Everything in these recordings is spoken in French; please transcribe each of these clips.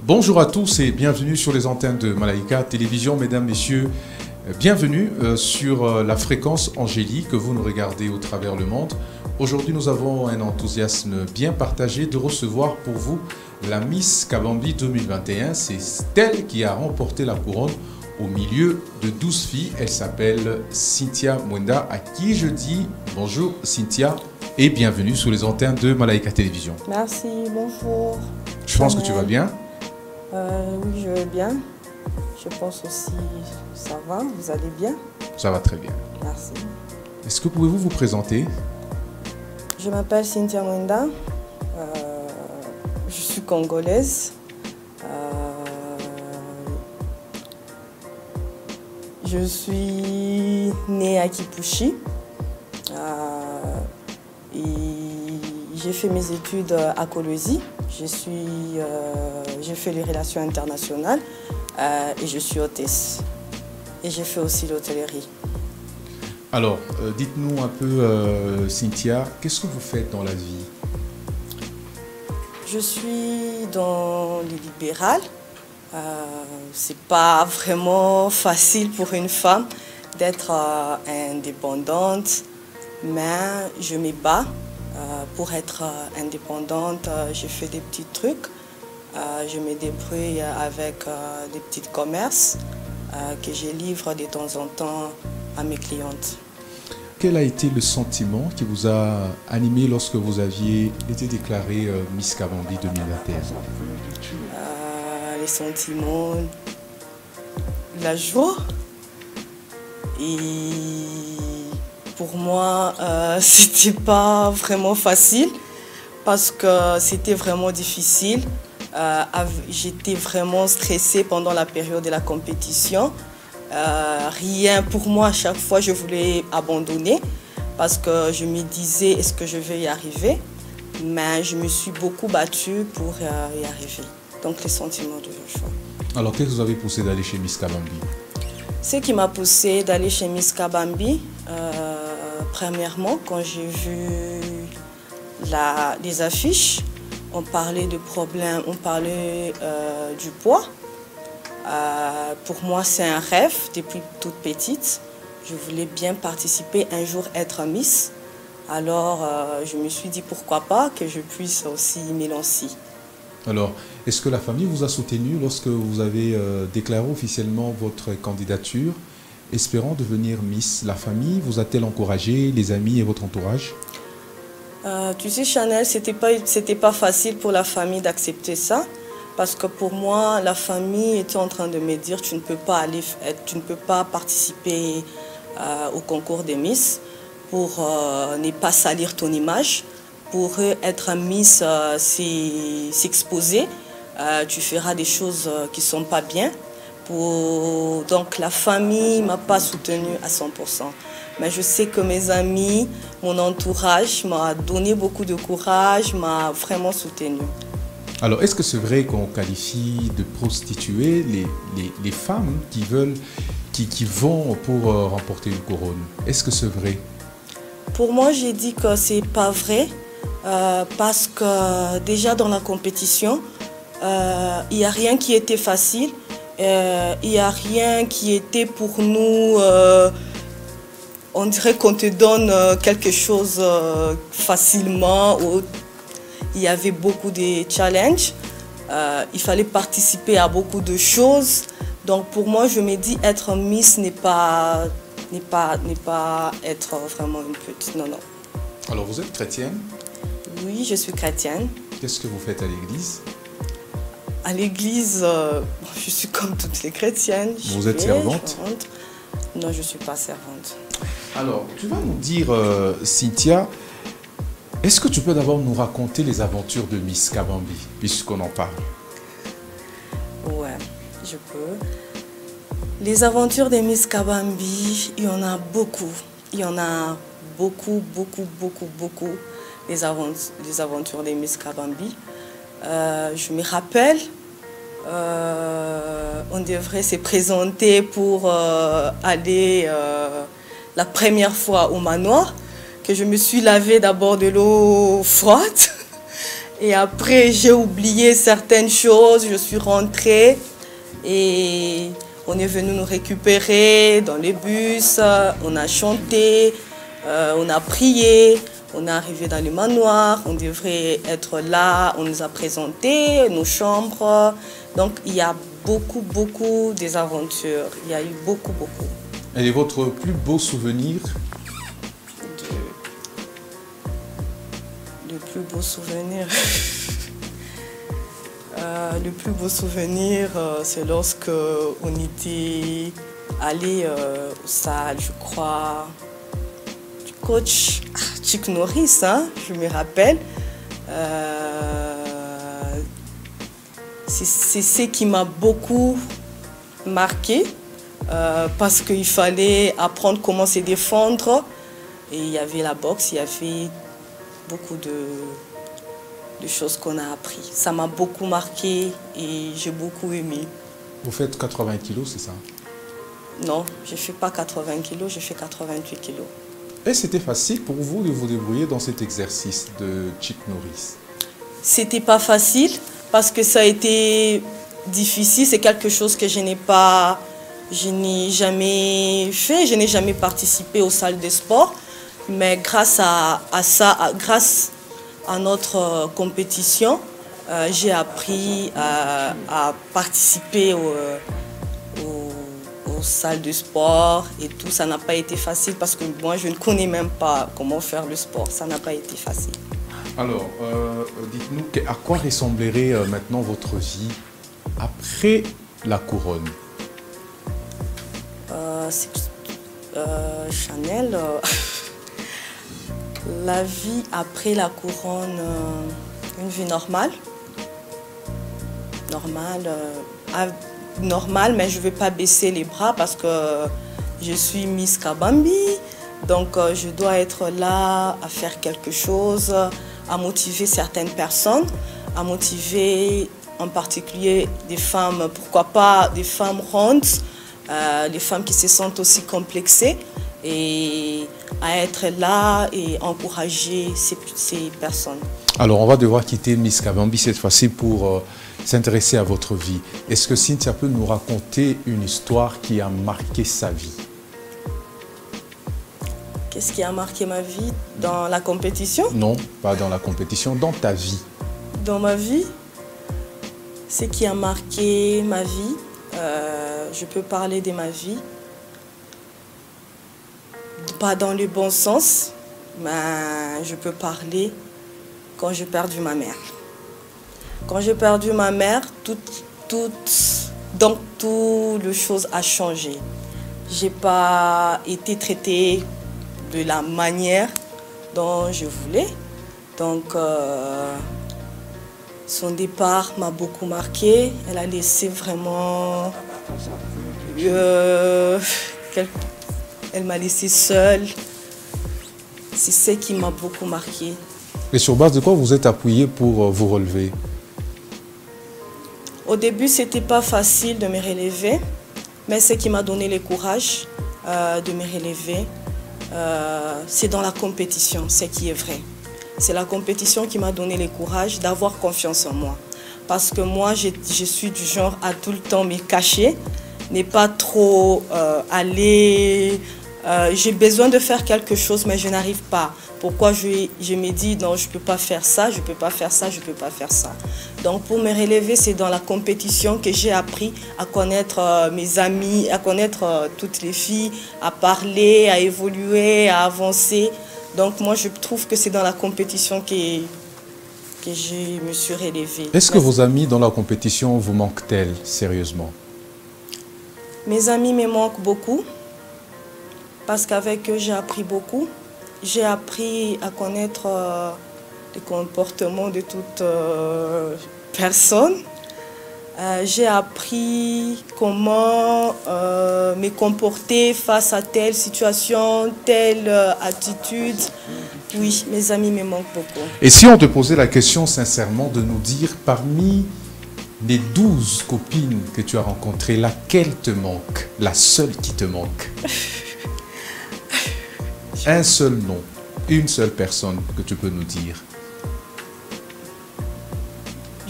Bonjour à tous et bienvenue sur les antennes de Malaika Télévision. Mesdames, Messieurs, bienvenue sur la fréquence angélique que vous nous regardez au travers le monde. Aujourd'hui, nous avons un enthousiasme bien partagé de recevoir pour vous la Miss Kabambi 2021. C'est elle qui a remporté la couronne au milieu de 12 filles. Elle s'appelle Cynthia Mwenda, à qui je dis bonjour Cynthia et bienvenue sur les antennes de Malaika Télévision. Merci, bonjour. Je pense que tu vas bien. Oui, je vais bien. Je pense aussi ça va, vous allez bien? Ça va très bien. Merci. Est-ce que pouvez-vous vous présenter? Je m'appelle Cynthia Mwenda. Je suis congolaise. Je suis née à Kipushi. Et j'ai fait mes études à Colosie. J'ai fait les relations internationales et je suis hôtesse. Et j'ai fait aussi l'hôtellerie. Alors, dites-nous un peu, Cynthia, qu'est-ce que vous faites dans la vie? Je suis dans le libéral. C'est pas vraiment facile pour une femme d'être indépendante, mais je me bats. Pour être indépendante, j'ai fait des petits trucs. Je me débrouille avec des petits commerces que je livre de temps en temps à mes clientes. Quel a été le sentiment qui vous a animé lorsque vous aviez été déclarée Miss Kabambi 2021? Les sentiments, la joie. Et pour moi, c'était pas vraiment facile parce que c'était vraiment difficile. J'étais vraiment stressée pendant la période de la compétition. Rien pour moi, à chaque fois, je voulais abandonner parce que je me disais, est-ce que je vais y arriver? Mais je me suis beaucoup battue pour y arriver. Donc, les sentiments de joie. Alors, qu'est-ce que vous avez poussé d'aller chez Miss Kabambi? Ce qui m'a poussé d'aller chez Miss Kabambi, premièrement, quand j'ai vu les affiches, on parlait de problèmes, on parlait du poids. Pour moi, c'est un rêve depuis toute petite. Je voulais bien participer, un jour être Miss. Alors, je me suis dit pourquoi pas que je puisse aussi m'y lancer. Alors, est-ce que la famille vous a soutenu lorsque vous avez déclaré officiellement votre candidature, espérant devenir Miss? La famille vous a-t-elle encouragé, les amis et votre entourage? Tu sais, Chanel, c'était pas facile pour la famille d'accepter ça. Parce que pour moi, la famille était en train de me dire tu ne peux pas participer au concours des Miss pour ne pas salir ton image. Pour eux, être un Miss, c'est s'exposer. Tu feras des choses qui ne sont pas bien. Donc la famille ne m'a pas soutenue à 100%. Mais je sais que mes amis, mon entourage m'a donné beaucoup de courage, m'a vraiment soutenue. Alors, est-ce que c'est vrai qu'on qualifie de prostituées les femmes qui vont pour remporter une couronne? Est-ce que c'est vrai? Pour moi, j'ai dit que c'est pas vrai parce que déjà dans la compétition, il n'y a rien qui était facile. Il n'y a rien qui était pour nous. On dirait qu'on te donne quelque chose facilement. Il y avait beaucoup de challenges. Il fallait participer à beaucoup de choses. Donc pour moi, je me dis être Miss n'est pas être vraiment une petite. Non, non. Alors vous êtes chrétienne? Oui, je suis chrétienne. Qu'est-ce que vous faites à l'église? À l'église, je suis comme toutes les chrétiennes. Vous êtes servante? Non, je ne suis pas servante. Alors, tu vas nous dire, Cynthia, est-ce que tu peux d'abord nous raconter les aventures de Miss Kabambi, puisqu'on en parle? Ouais, je peux. Les aventures de Miss Kabambi, il y en a beaucoup. Il y en a beaucoup. Les aventures de Miss Kabambi. Je me rappelle, on devrait se présenter pour aller la première fois au manoir, que je me suis lavé d'abord de l'eau froide Et après, j'ai oublié certaines choses. Je suis rentrée et on est venu nous récupérer dans les bus. On a chanté, on a prié. On est arrivé dans le manoir. On devrait être là. On nous a présenté nos chambres. Donc, il y a beaucoup des aventures. Il y a eu beaucoup. Et votre plus beau souvenir? Le plus beau souvenir. Le plus beau souvenir, c'est lorsque on était allé au salle, je crois, du coach Chuck Norris, hein, je me rappelle. C'est ce qui m'a beaucoup marqué parce qu'il fallait apprendre comment se défendre. Et il y avait la boxe, il y avait beaucoup de choses qu'on a appris. Ça m'a beaucoup marqué et j'ai beaucoup aimé. Vous faites 80 kilos, c'est ça? Non, je ne fais pas 80 kilos, je fais 88 kilos. Et c'était facile pour vous de vous débrouiller dans cet exercice de Chuck Norris? C'était pas facile parce que ça a été difficile. C'est quelque chose que je n'ai jamais fait. Je n'ai jamais participé aux salles de sport. Mais grâce à ça, grâce à notre compétition, j'ai appris à participer aux salles de sport et tout. Ça n'a pas été facile parce que moi, je ne connais même pas comment faire le sport. Ça n'a pas été facile. Alors, dites-nous, à quoi ressemblerait maintenant votre vie après la couronne? Chanel, la vie après la couronne, une vie normale. Normale, mais je ne vais pas baisser les bras parce que je suis Miss Kabambi. Donc, je dois être là à faire quelque chose, à motiver certaines personnes, à motiver en particulier des femmes, pourquoi pas des femmes rondes, des femmes qui se sentent aussi complexées, et à être là et encourager ces personnes. Alors, on va devoir quitter Miss Kabambi cette fois-ci pour s'intéresser à votre vie. Est-ce que Cynthia peut nous raconter une histoire qui a marqué sa vie? Qu'est-ce qui a marqué ma vie dans la compétition? Non, pas dans la compétition, dans ta vie. Dans ma vie, ce qui a marqué ma vie, je peux parler de ma vie, pas dans le bon sens, mais je peux parler quand j'ai perdu ma mère. Quand j'ai perdu ma mère, tout le chose a changé. Je n'ai pas été traitée de la manière dont je voulais. Donc, son départ m'a beaucoup marqué. Elle a laissé vraiment... elle m'a laissée seule. C'est ce qui m'a beaucoup marqué. Et sur base de quoi vous êtes appuyé pour vous relever? Au début, ce n'était pas facile de me relever, mais ce qui m'a donné le courage de me relever, c'est dans la compétition, ce qui est vrai. C'est la compétition qui m'a donné le courage d'avoir confiance en moi. Parce que moi, je suis du genre à tout le temps me cacher, ne pas trop aller... j'ai besoin de faire quelque chose, mais je n'arrive pas. Pourquoi je me dis, non, je ne peux pas faire ça, je ne peux pas faire ça, je ne peux pas faire ça. Donc, pour me relever, c'est dans la compétition que j'ai appris à connaître mes amis, à connaître toutes les filles, à parler, à évoluer, à avancer. Donc, moi, je trouve que c'est dans la compétition que je me suis relevée. Est-ce que vos amis dans la compétition vous manquent-elles, sérieusement? Mes amis me manquent beaucoup, parce qu'avec eux, j'ai appris beaucoup. J'ai appris à connaître les comportements de toute personne. J'ai appris comment me comporter face à telle situation, telle attitude. Oui, mes amis me manquent beaucoup. Et si on te posait la question sincèrement de nous dire, parmi les 12 copines que tu as rencontrées, laquelle te manque? La seule qui te manque? Un seul nom, une seule personne que tu peux nous dire.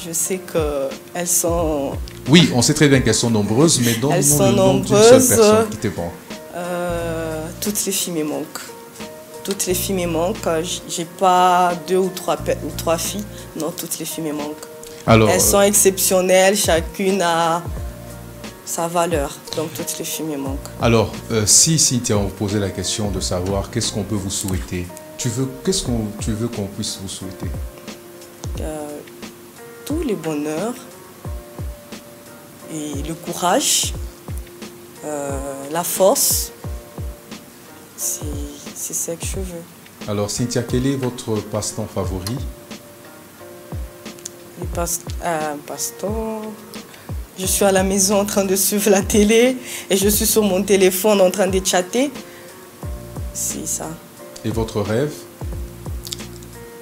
Je sais qu'elles sont... Oui, on sait très bien qu'elles sont nombreuses, mais donne-nous le nom d'une seule personne qui te manque. Toutes les filles me manquent. Toutes les filles me manquent. J'ai pas 2 ou 3 filles. Non, toutes les filles me manquent. Alors, elles sont exceptionnelles, chacune a sa valeur. Donc toutes les filles me manquent. Alors, si Cynthia, on vous posait la question de savoir qu'est-ce qu'on peut vous souhaiter, qu'est-ce que tu veux qu'on puisse vous souhaiter? Tout le bonheur et le courage, la force, c'est ce que je veux. Alors Cynthia, quel est votre passe-temps favori? Passe-temps, je suis à la maison en train de suivre la télé et je suis sur mon téléphone en train de chatter. C'est ça. Et votre rêve?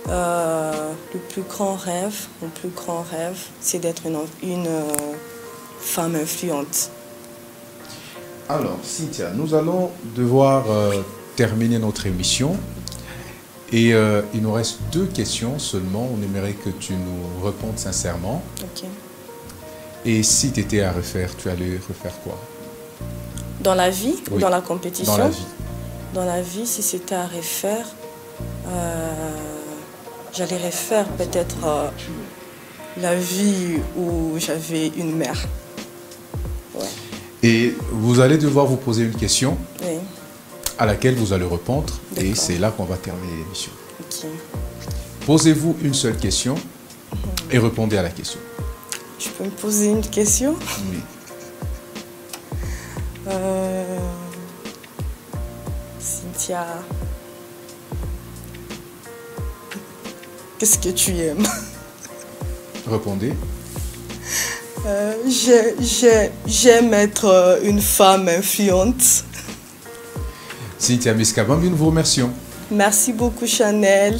Le plus grand rêve, mon plus grand rêve, c'est d'être une femme influente. Alors, Cynthia, nous allons devoir terminer notre émission. Et il nous reste 2 questions seulement. On aimerait que tu nous répondes sincèrement. Ok. Et si tu étais à refaire, tu allais refaire quoi? Dans la vie ou oui. Dans la compétition? Dans la vie. Dans la vie, si c'était à refaire, j'allais refaire peut-être la vie où j'avais une mère. Ouais. Et vous allez devoir vous poser une question oui. à laquelle vous allez répondre. Et c'est là qu'on va terminer l'émission. Okay. Posez-vous une seule question et répondez à la question. Je peux me poser une question? Oui. Cynthia, qu'est-ce que tu aimes? Répondez. J'aime être une femme influente. Cynthia Miskabambi, nous vous remercions. Merci beaucoup, Chanel.